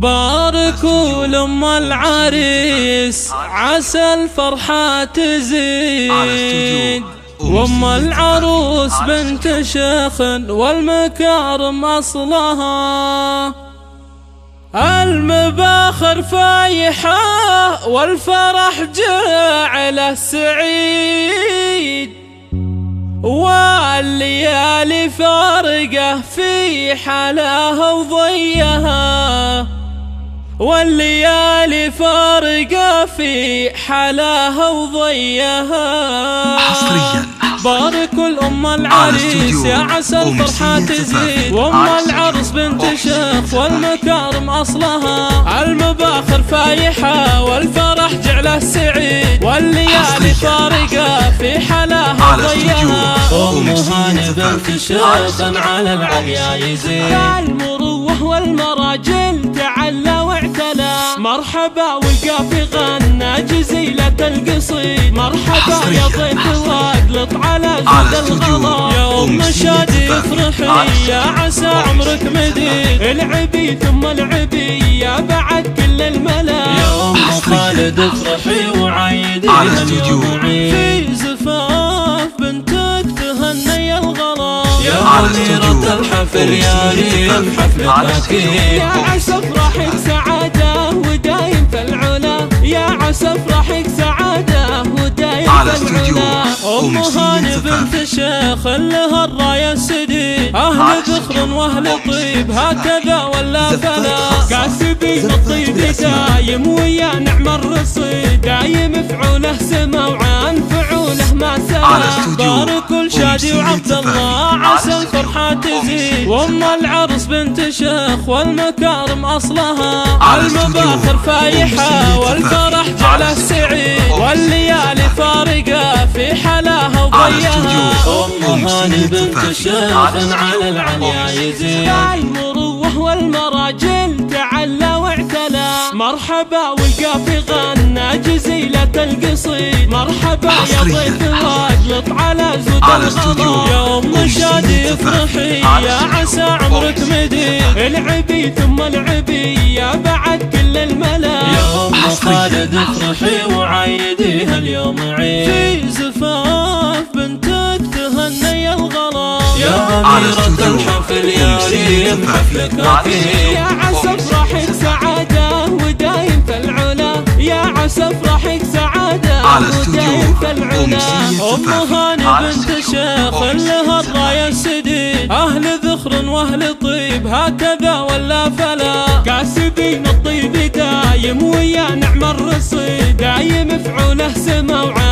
باركوا لأم العريس عسى الفرحة تزيد، وأم العروس بنت شيخ والمكارم أصلها. المباخر فايحة والفرح جعله سعيد، والليالي فارقة في حلاها وضيها، والليالي فارقة في حلاها وضيها. حصريا باركوا الأم العريس يا عسى الفرحة تزيد، وأم العرس بنت شيخ والمكارم أصلها. المباخر فايحة والفرح جعله سعيد، والليالي فارقة في حلاها وضيها. أم هاني بنت شيخ على العليا يزيد، المروة والمراجل تعلى واعتلى. مرحبا والقافي غنى جزيلة القصيد، مرحبا يا ضيف واقلط على زود الغلا. يا أم شادي افرحي يا عسى عمرك مديد، العبي ثم العبي يا بعد كل الملا. يا أم خالد افرحي وعيدي اليوم عيد، في زفاف بنتك تهني الغلا. يا أميرة الحفل يا ريم حفلك أكيد، يا عسى افرحك سعادة ودايم في العلا. يا عسى افرحك سعادة ودايم في العلا. أم هاني بنت شيخ لها الراية السديد، أهل ذخر وأهل طيب هكذا ولا فلا. كاسبين الطيب دايم ويا نعم الرصيد، دايم فعوله سما وعن فعوله ما سلا. باركوا لشادي وعبد الله عسى الفرحة تزيد، وأم العرس بنت شيخ والمكارم أصلها. المباخر فايحة والفرح جعله سعيد، والليالي فارقة في حلاها وضيها. أم هاني بنت شيخ على العليا يزيد، المروة والمراجل تعلى واعتلى. مرحبا والقافي غنى جزيلة القصيد، مرحبا يا ضيف واقلط على زود الغلا. يا أم شادي افرحي يا عسى عمرك مديد، العبي ثم العبي يا بعد كل الملا. يا أم خالد افرحي وعيديها اليوم عيد، في زفاف بنتك تهني الغلا. يا أميرة الحفل يا ريم حفلك أكيد، يا عسى افرحك سعادة ودايم في العلا. يا عسى افرحك سعادة ودايم في العلا. أم هاني بنت شيخ لها الراية السديد، أهل ذخر وأهل طيب هكذا ولا فلا. كاسبين الطيب دايم ويا نعم الرصيد، دايم فعوله سما وعين